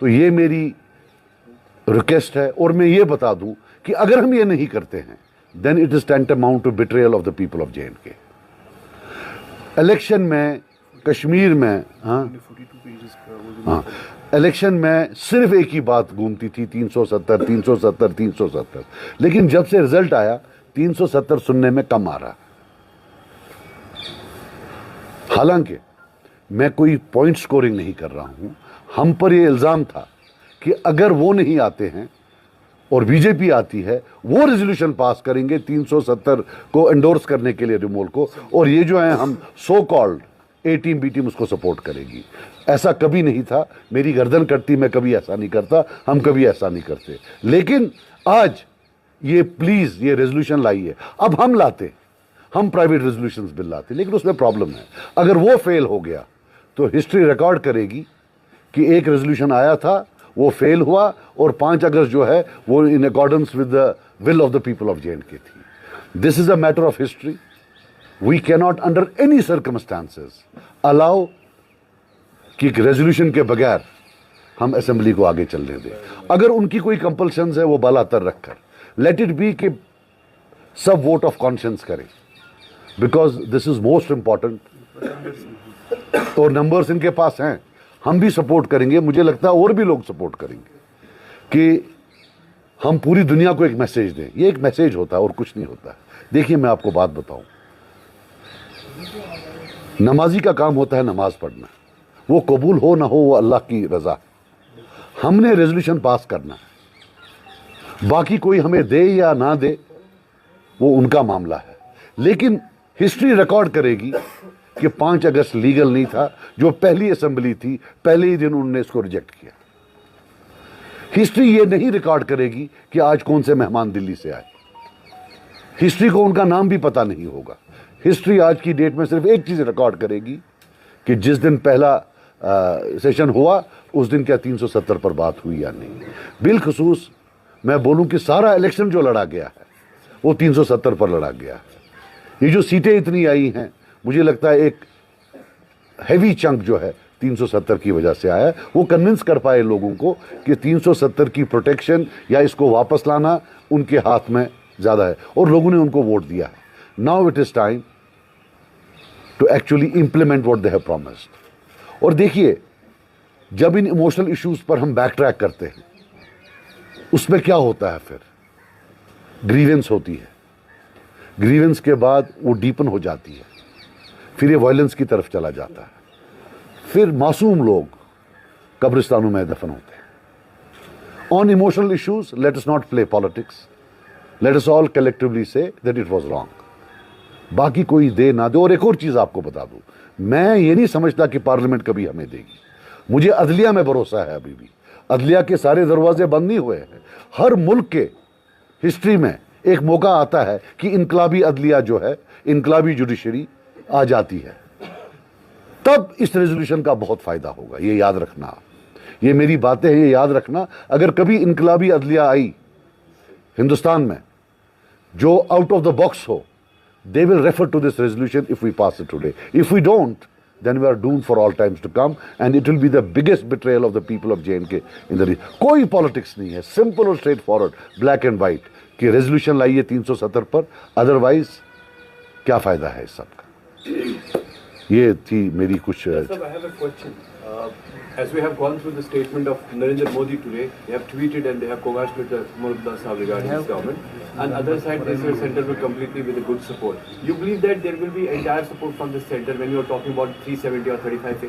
तो ये मेरी रिक्वेस्ट है। और मैं ये बता दूं कि अगर हम ये नहीं करते हैं then it is tantamount to betrayal of the people of J&K। Election में कश्मीर में इलेक्शन में सिर्फ एक ही बात घूमती थी 370 370 370, लेकिन जब से रिजल्ट आया 370 सुनने में कम आ रहा। हालांकि मैं कोई पॉइंट स्कोरिंग नहीं कर रहा हूं, हम पर यह इल्जाम था कि अगर वो नहीं आते हैं और बीजेपी आती है, वो रेजोल्यूशन पास करेंगे 370 को एंडोर्स करने के लिए रिमूवल को, और ये जो है हम so called A team B team उसको सपोर्ट करेगी। ऐसा कभी नहीं था, मेरी गर्दन कटती, मैं कभी ऐसा नहीं करता, हम कभी ऐसा नहीं करते। लेकिन आज ये प्लीज ये रेजोल्यूशन लाइए। अब हम लाते, हम प्राइवेट रेजोल्यूशंस बिल लाते, लेकिन उसमें प्रॉब्लम है। अगर वो फेल हो गया तो हिस्ट्री रिकॉर्ड करेगी कि एक रेजोल्यूशन आया था, वो फेल हुआ, और 5 अगस्त जो है वो in accordance with the will of the people of J&K थी। This is a matter of history. We cannot under any circumstances allow कि रेजोल्यूशन के बगैर हम असेंबली को आगे चलने दें। अगर उनकी कोई कंपल्शन है वो बालातर रखकर, लेट इट बी कि सब वोट ऑफ कॉन्शियंस करें, because this is most important. और नंबर्स इनके पास हैं, हम भी सपोर्ट करेंगे, मुझे लगता है और भी लोग सपोर्ट करेंगे कि हम पूरी दुनिया को एक मैसेज दें। ये एक मैसेज होता है और कुछ नहीं होता है। देखिए मैं आपको बात बताऊं, नमाजी का काम होता है नमाज पढ़ना, वो कबूल हो ना हो वो अल्लाह की रजा। हमने रेजोल्यूशन पास करना है, बाकी कोई हमें दे या ना दे वो उनका मामला है। लेकिन हिस्ट्री रिकॉर्ड करेगी कि 5 अगस्त लीगल नहीं था। जो पहली असेंबली थी, पहले ही दिन उन्होंने इसको रिजेक्ट किया। हिस्ट्री ये नहीं रिकॉर्ड करेगी कि आज कौन से मेहमान दिल्ली से आए। हिस्ट्री को उनका नाम भी पता नहीं होगा। हिस्ट्री आज की डेट में सिर्फ एक चीज रिकॉर्ड करेगी कि जिस दिन पहला सेशन हुआ उस दिन क्या 370 पर बात हुई या नहीं। बिलखसूस मैं बोलूं कि सारा इलेक्शन जो लड़ा गया है वो 370 पर लड़ा गया है। ये जो सीटें इतनी आई हैं, मुझे लगता है एक हैवी चंक जो है 370 की वजह से आया है। वो कन्विंस कर पाए लोगों को कि 370 की प्रोटेक्शन या इसको वापस लाना उनके हाथ में ज्यादा है, और लोगों ने उनको वोट दिया है। Now it is time to actually implement what they have promised. और देखिए, जब इन इमोशनल इश्यूज पर हम बैक ट्रैक करते हैं, उसमें क्या होता है, फिर ग्रीवेंस होती है। ग्रीवेंस के बाद वो डीपन हो जाती है, फिर ये वायलेंस की तरफ चला जाता है, फिर मासूम लोग कब्रिस्तानों में दफन होते हैं। On emotional issues late us not play politics, let us all collectively say that it was wrong. बाकी कोई दे ना दे। और एक और चीज आपको बता दूं, मैं ये नहीं समझता कि पार्लियामेंट कभी हमें देगी। मुझे अदलिया में भरोसा है। अभी भी अदलिया के सारे दरवाजे बंद नहीं हुए हैं। हर मुल्क के हिस्ट्री में एक मौका आता है कि इनकलाबी अदलिया जो है, इनकलाबी जुडिशरी आ जाती है, तब इस रेजोल्यूशन का बहुत फायदा होगा। ये याद रखना, ये मेरी बातें हैं, ये याद रखना। अगर कभी इनकलाबी अदलिया आई हिंदुस्तान में जो आउट ऑफ द बॉक्स हो, they will refer to this resolution if we pass it today. If we don't, then we are doomed for all times to come, and it will be the biggest betrayal of the people of J&K in the region. कोई politics नहीं है, simple और straight forward, black and white कि resolution लाइए 370 पर, otherwise क्या फायदा है इस सब का। ये थी मेरी कुछ। As we have gone through the statement of Narendra Modi today, they have tweeted and they have congratulated Murtala Sahab regarding his government. And other side, they say center will completely with a good support. You believe that there will be entire support from the center when you are talking about 370 or 35?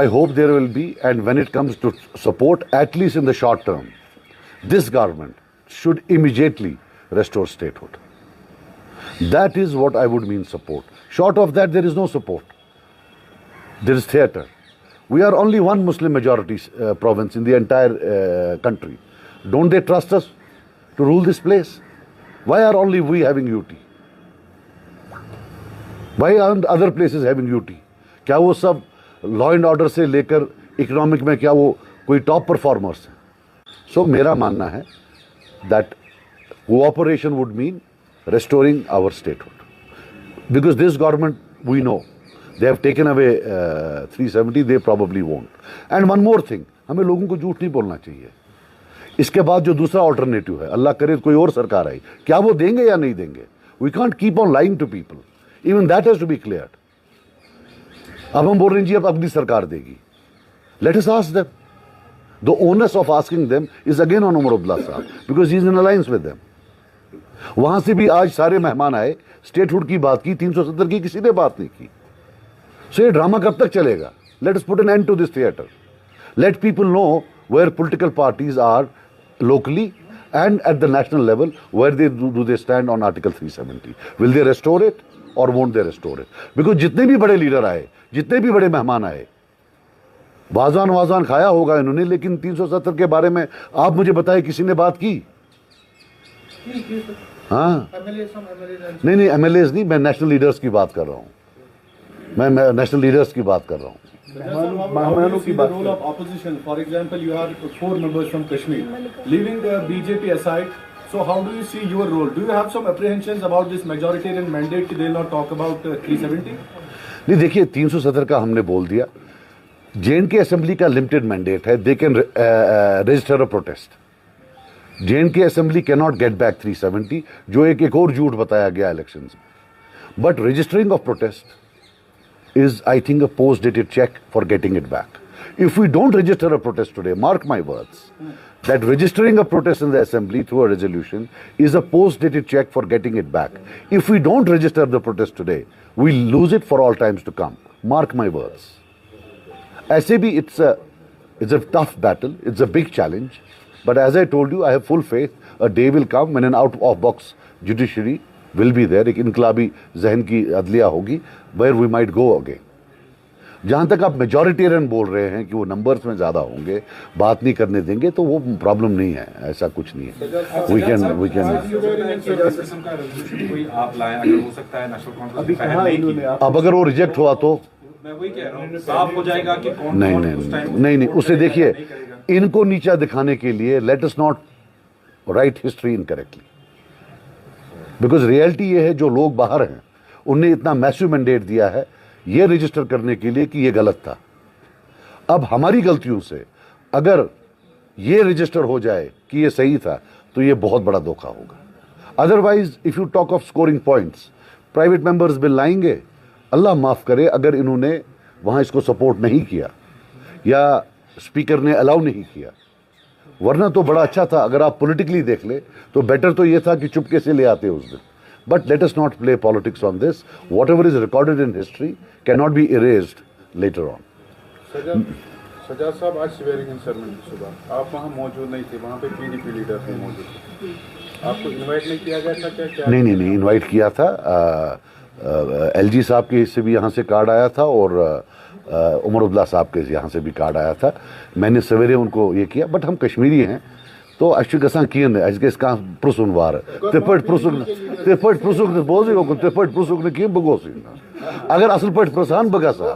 I hope there will be, and when it comes to support, at least in the short term, this government should immediately restore statehood. That is what I would mean support. Short of that, there is no support. There is theatre. We are only one Muslim majority province in the entire country. Don't they trust us to rule this place? Why are only we having UT? Why aren't other places having UT? क्या वो सब law and order से लेकर economic में क्या वो कोई top performers हैं? सो मेरा मानना है that cooperation would mean restoring our statehood, because this government, we know they have taken away 370, they probably won't. And one more thing, हमें लोगों को झूठ नहीं बोलना चाहिए। इसके बाद जो दूसरा ऑल्टरनेटिव है, अल्लाह करे कोई और सरकार आई, क्या वो देंगे या नहीं देंगे? We can't keep on lying to people, even that has to be cleared. अब हम बोल रहे हैं जी अब अगली सरकार देगी, let us ask them. The onus of asking them is again on Omar Abdullah साहब, because he is in alliance with them. वहां से भी आज सारे मेहमान आए, स्टेटहुड की बात की, 370 की किसी ने बात नहीं की। सो ये ड्रामा कब तक चलेगा? Let us put an end to this theatre. Let people know where political parties are locally and at the national level, where do they stand on Article 370? Will they restore it or won't they restore it? Because जितने भी बड़े leader आए, जितने भी बड़े मेहमान आए, वाजवान खाया होगा इन्होंने, लेकिन 370 के बारे में आप मुझे बताएं किसी ने बात की? हाँ, नहीं एमएलएज नहीं, मैं नेशनल लीडर्स की बात कर रहा हूँ, मैं नेशनल लीडर्स की बात कर रहा हूँ। Mahmanoo ki baat role of opposition. For example, you have 4 members from Kashmir. Leaving the BJP aside, so how do you see your role? Do you have some apprehensions about this majoritarian mandate that they will not talk about 370? नहीं, देखिए 370 का हमने बोल दिया। J&K assembly का limited mandate है, they can register a protest. J&K assembly can not get back 370, जो एक और झूठ बताया गया इलेक्शंस में। But registering of protest is, I think, a post-dated check for getting it back. If we don't register a protest today, mark my words, that registering a protest in the assembly through a resolution is a post-dated check for getting it back. If we don't register the protest today, we'll lose it for all times to come. Mark my words. ऐसे भी it's a tough battle, it's a big challenge, but as I told you, I have full faith a day will come when an out-of-box judiciary will be there, एक इनकलाबी जहन की अदलिया होगी, where we might go again. जहाँ तक आप majoritarian बोल रहे हैं कि वो नंबर्स में ज़्यादा होंगे, बात नहीं करने देंगे, तो वो प्रॉब्लम नहीं है, ऐसा कुछ नहीं है। we can अब अगर वो रिजेक्ट हुआ तो मैं वही कह रहा हूँ, साफ हो जाएगा कि कौन नहीं, उसे देखिए, इनको नीचा दिखाने के लिए late us not right history incorrectly, because reality ये है, जो लोग बाहर हैं उनने इतना मैसिव मैंडेट दिया है ये रजिस्टर करने के लिए कि ये गलत था। अब हमारी गलतियों से अगर ये रजिस्टर हो जाए कि ये सही था, तो ये बहुत बड़ा धोखा होगा। Otherwise if you talk of scoring points, private members bill लाएंगे, अल्लाह माफ करे अगर इन्होंने वहां इसको सपोर्ट नहीं किया या स्पीकर ने अलाउ नहीं किया, वरना तो बड़ा अच्छा था। अगर आप पॉलिटिकली देख ले तो बेटर तो ये था कि चुपके से ले आते उस दिन। But let us not play politics on this. Whatever is recorded in history can not be erased later on. Sajjad sahab, आज स्वेयरिंग इन सेरेमनी सुबह आप वहाँ मौजूद नहीं थे, वहाँ पे पीडीपी लीडर थे मौजूद थे, आपको इनवाइट नहीं किया गया था क्या? नहीं, इनवाइट किया था। एलजी साहब के हिस्से भी यहाँ से कार्ड आया था और उमर अब्दुल्ला साहब के यहाँ से भी कार्ड आया था। मैंने सवेरे उनको ये किया, बट हम कश्मीरी हैं तो अच्छी गसा किन इसका प्रुसन वार तिपट प्रुसुक बोल तिपट प्रुसुक ने किए बगोस अगर असल पट प्रसान बगसा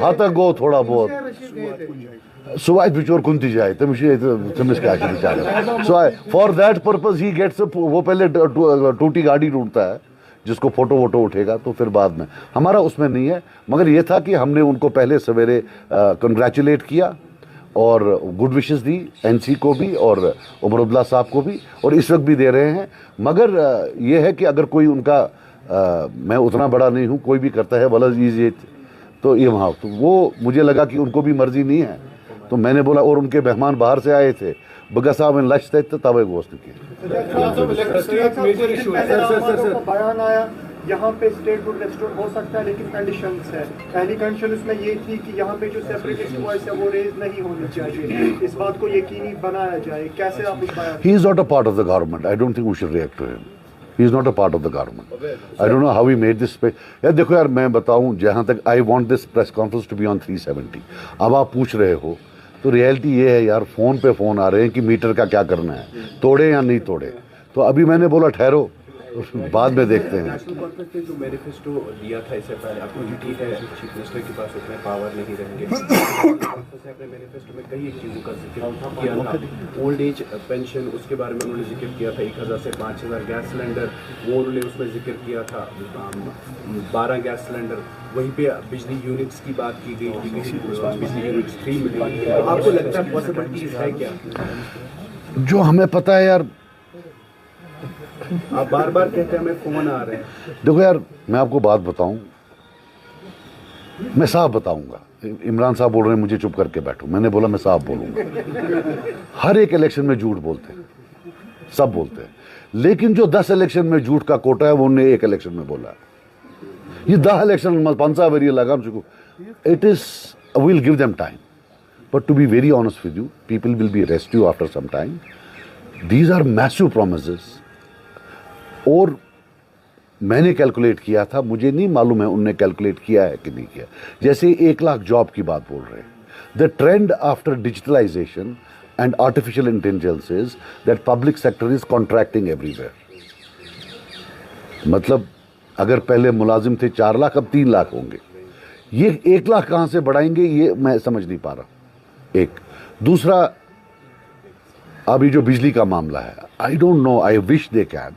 हता गो थोड़ा बहुत सुवाय बिचोर कुंती जाए तमिस क्या बेचारा। So for that purpose he gets, वो पहले टूटी गाड़ी ढूंढता है जिसको फोटो वोटो उठेगा, तो फिर बाद में हमारा उसमें नहीं है। मगर ये था कि हमने उनको पहले सवेरे कंग्रेचुलेट किया और गुड विशेस दी, एनसी को भी और उमर अब्दुल्ला साहब को भी, और इस वक्त भी दे रहे हैं। मगर ये है कि अगर कोई उनका मैं उतना बड़ा नहीं हूँ, कोई भी करता है वला ये तो ये वहाँ, तो वो मुझे लगा कि उनको भी मर्जी नहीं है, तो मैंने बोला, और उनके मेहमान बाहर से आए थे बगा साहब इन लक्ष्य थे तब गोश्त की बयान आया यहाँ पे स्टेट बोर्ड रेस्टोर हो सकता है, लेकिन कंडीशंस है। पहली कंडीशन उसमें ये थी कि यहाँ पे जो सेपरेटिस्ट वॉइस है वो रेज नहीं होनी चाहिए, इस बात को यकीनी बनाया जाए। कैसे आप इस बयान? He is not a part of the government, I don't think we should react to him, he is not a part of the government. I don't know how he made this. यार देखो यार, मैं बताऊं, जहाँ तक I want this press conference to be on 370। अब आप पूछ रहे हो तो रियलिटी ये है यार, फ़ोन पे फ़ोन आ रहे हैं कि मीटर का क्या करना है, तोड़े या नहीं तोड़े। तो अभी मैंने बोला ठहरो, बाद में देखते हैं। नेशनल कॉन्फ्रेंस ने जो मैनिफेस्टो दिया था इससे पहले, आपको ठीक है चीफ मिनिस्टर के पास उतने पावर नहीं रहेंगे, कॉन्फ्रेंस ने अपने मैनिफेस्टो में कई एक चीज़ों का जिक्र किया था। ओल्ड एज पेंशन, उसके बारे में उन्होंने जिक्र किया था 1000 से 5000, गैस सिलेंडर वो उन्होंने उसमें जिक्र किया था 12 गैस सिलेंडर, वहीं पे बिजली यूनिट्स की बात की गई थी, बिजली यूनिट्स 3 मिलियन। आपको लगता है पॉसिबिलिटीज है क्या? जो हमें पता है यार, आप बार बार कहते हैं हमें फोन आ रहे हैं। देखो यार, मैं आपको बात बताऊं, मैं साफ बताऊंगा। इमरान साहब बोल रहे हैं मुझे चुप करके बैठो, मैंने बोला मैं साफ बोलूंगा। हर एक इलेक्शन में झूठ बोलते हैं, सब बोलते हैं, लेकिन जो 10 इलेक्शन में झूठ का कोटा है वो उन्होंने एक इलेक्शन में बोला है। ये 10 इलेक्शन 5 वेरी लगा चुको। It is, will give them time, but to be very honest with you, people will be rest you after some time. These are massive promises. और मैंने कैलकुलेट किया था, मुझे नहीं मालूम है उनने कैलकुलेट किया है कि नहीं किया। जैसे 1 लाख जॉब की बात बोल रहे हैं, the trend after digitalization and artificial intelligence is that public sector is contracting everywhere. मतलब अगर पहले मुलाजिम थे 4 लाख, अब 3 लाख होंगे। ये 1 लाख कहां से बढ़ाएंगे ये मैं समझ नहीं पा रहा। एक दूसरा, अभी जो बिजली का मामला है, आई don't no, I wish they can,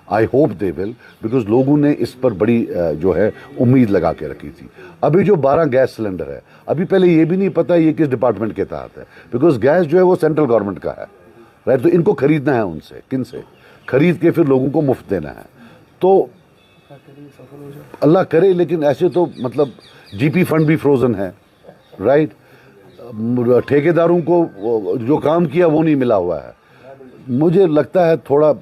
I hope they will, because लोगों ने इस पर बड़ी जो है उम्मीद लगा के रखी थी। अभी जो 12 गैस सिलेंडर है, अभी पहले ये भी नहीं पता ये किस डिपार्टमेंट के तहत है, बिकॉज गैस जो है वो सेंट्रल गवर्नमेंट का है, राइट। तो इनको खरीदना है उनसे, किन से खरीद के फिर लोगों को मुफ्त देना है। तो अल्लाह करे, लेकिन ऐसे तो मतलब जीपी फंड भी फ्रोजन है, राइट। ठेकेदारों को जो काम किया वो नहीं मिला हुआ है। मुझे लगता है थोड़ा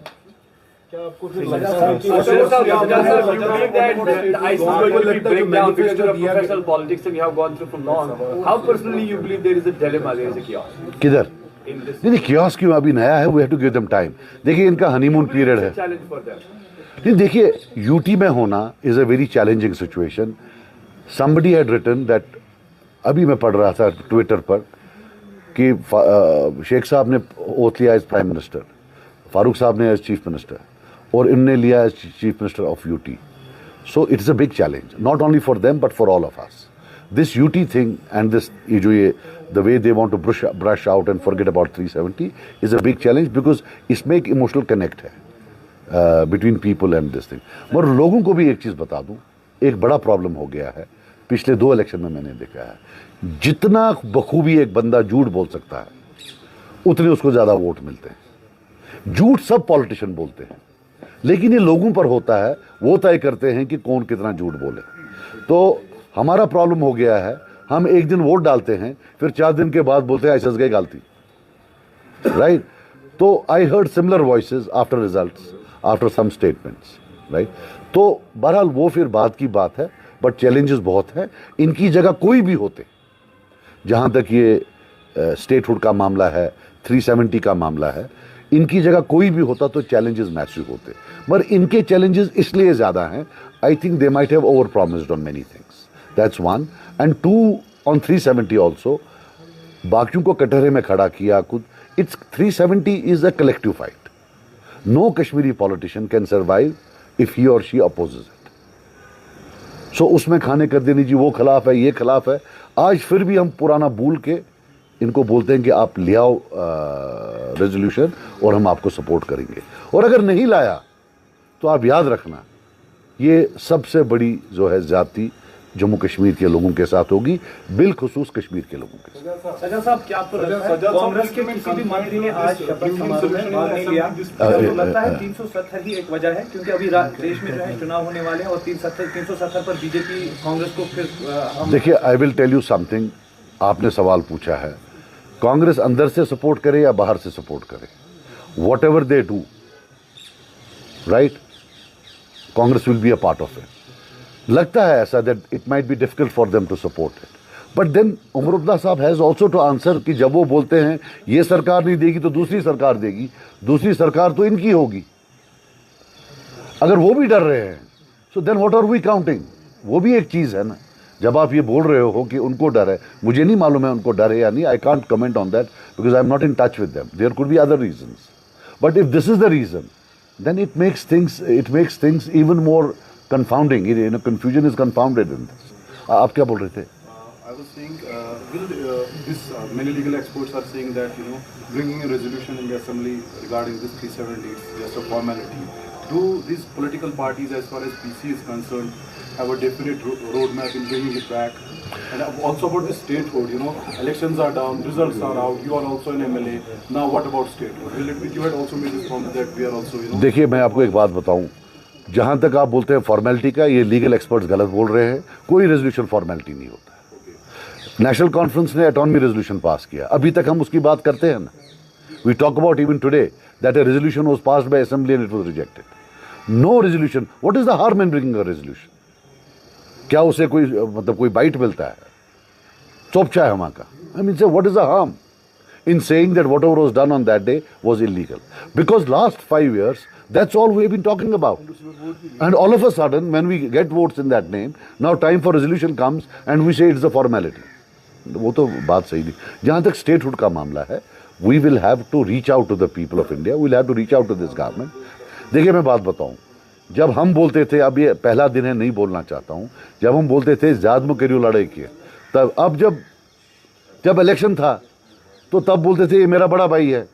किधर नहीं, कियोस्क क्यों अभी नया है, we have to give them time. देखिए इनका हनीमून पीरियड है। नहीं देखिए, यूटी में होना is a very challenging situation. Somebody had written that, अभी मैं पढ़ रहा था ट्विटर पर कि शेख साहब ने ओथ लिया एज प्राइम मिनिस्टर, फारूक साहब ने एज चीफ मिनिस्टर, और इनने लिया as chief minister of UT. So it's a big challenge, not only for them but for all of us. This UT thing and this जो ये the way they want to brush out and forget about 370 is a big challenge, because इसमें एक emotional connect है between people and this thing. मगर लोगों को भी एक चीज़ बता दूं, एक बड़ा प्रॉब्लम हो गया है पिछले 2 इलेक्शन में, मैंने देखा है जितना बखूबी एक बंदा झूठ बोल सकता है उतने उसको ज़्यादा वोट मिलते हैं। झूठ सब पॉलिटिशियन बोलते हैं, लेकिन ये लोगों पर होता है, वो तय करते हैं कि कौन कितना झूठ बोले। तो हमारा प्रॉब्लम हो गया है, हम एक दिन वोट डालते हैं, फिर 4 दिन के बाद बोलते हैं ऐसा गए गालती, राइट। तो I heard similar voices after results, after some statements, right. तो बहरहाल वो फिर बात की बात है, बट चैलेंजेस बहुत हैं। इनकी जगह कोई भी होते, जहां तक ये स्टेटहुड का मामला है, 370 का मामला है, इनकी जगह कोई भी होता तो चैलेंजेस मैसिव होते, मगर इनके चैलेंजेस इसलिए ज्यादा हैं, I think they might have over promised on many things, that's one. And 2 on 370 also, बाकियों को कटहरे में खड़ा किया खुद। It's 370 is a collective fight. No Kashmiri politician can survive if he or she opposes it. सो उसमें खाने कर देनी जी, वो खिलाफ है, ये खिलाफ है। आज फिर भी हम पुराना भूल के इनको बोलते हैं कि आप ले आओ रेजोल्यूशन और हम आपको सपोर्ट करेंगे, और अगर नहीं लाया तो आप याद रखना ये सबसे बड़ी जो है ज्यादती जम्मू कश्मीर के लोगों के साथ होगी, बिलखुसूस कश्मीर के लोगों के साथ। सजा साहब, क्या आपको लगता है कांग्रेस के किसी भी मंत्री ने आज शपथ समारोह में भाग नहीं लिया? आपको लगता है 370 ही एक वजह है? क्योंकि अभी देश में जो है चुनाव होने वाले हैं और 370 पर बीजेपी कांग्रेस को फिर देखिए, I will tell you something. आपने सवाल पूछा है, कांग्रेस अंदर से सपोर्ट करे या बाहर से सपोर्ट करे, whatever they do, right, Congress will be a part of it. लगता है ऐसा that it might be difficult for them to support it, but then Omar Abdullah साहब हैज आल्सो टू आंसर कि जब वो बोलते हैं ये सरकार नहीं देगी तो दूसरी सरकार देगी, दूसरी सरकार तो इनकी होगी। अगर वो भी डर रहे हैं, so then what are we counting? वो भी एक चीज है ना। जब आप ये बोल रहे हो कि उनको डर है, मुझे नहीं मालूम है उनको डर है या नहीं, I can't comment on that because I am not in touch with them, there could be other reasons, but if this is the reason then it makes things even more confounding. Confusion is confounded in this. आप क्या बोल रहे थे? I was saying, many legal experts are saying that, bringing a resolution in the assembly regarding this 370 is just a formality. Do these political parties, as far as PC is concerned, have a definite roadmap in bringing it back? And also about the statehood, elections are down, results are out, you are also an MLA. Now what about statehood? You had also made this comment that we are also, देखिए, मैं आपको एक बात बताऊं, जहां तक आप बोलते हैं फॉर्मेलिटी का, ये लीगल एक्सपर्ट्स गलत बोल रहे हैं. कोई रेजोल्यूशन फॉर्मेलिटी नहीं होता. नेशनल कॉन्फ्रेंस ने ऑटोनॉमी रेजोल्यूशन पास किया, अभी तक हम उसकी बात करते हैं ना. We talk about even today that a resolution was passed by assembly and it was rejected. No resolution. What is the harm in bringing a resolution? क्या उसे कोई बाइट मिलता है? चोपचा है हमारा का. आई मीन से what is the harm in saying that whatever was done on that day was illegal? Because last 5 years, that's all we've been talking about. And all of a sudden, when we get votes in that name, now time for resolution comes and we say it's a formality. वो तो बात सही नहीं. जहाँ तक statehood का मामला है, we will have to reach out to the people of India. We will have to reach out to this government. देखिए, मैं बात बताऊं, जब हम बोलते थे, अब ये पहला दिन है, नहीं बोलना चाहता हूं, जब हम बोलते थे जादमो करियो लड़ाई की, तब अब जब इलेक्शन था तो तब बोलते थे ये मेरा बड़ा भाई है,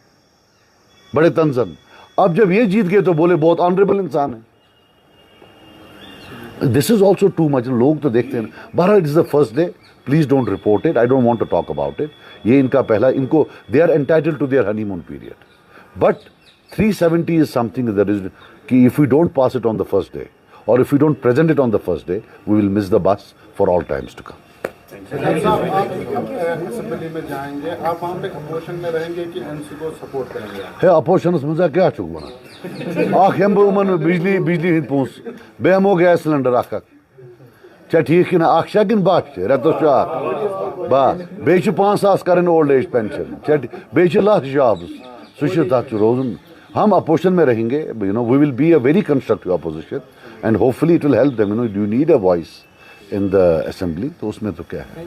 बड़े तंजन. अब जब ये जीत गए तो बोले बहुत ऑनरेबल इंसान है. This is also too much. लोग तो देखते हैं. बहरहाल, it is the first day. Please don't report it. I don't want to talk about it. ये इनका पहला, इनको they are entitled to their honeymoon period. But 370 is something that is कि if we don't pass it on the first day और if we don't present it on the first day, we will miss the bus for all times to come. आप assembly में जाएंगे, आप वहाँ पे opposition में रहेंगे कि एनसी को सपोर्ट करेंगे? है अपोजिशन मजा क्या चुक बना आख हम उमन बिजली हिंद पोस बे हमो गैस सिलेंडर आख चे ठीक कि आख किन बात रेतो बा बे 5,000 कर ओल्ड एज पेंशन चे बे लाख जॉब्स सह रोजन. हम अपोजिशन में रहेंगे. We will be a very constructive opposition and hopefully it will help them. You need a voice in the assembly. तो उसमें तो क्या है.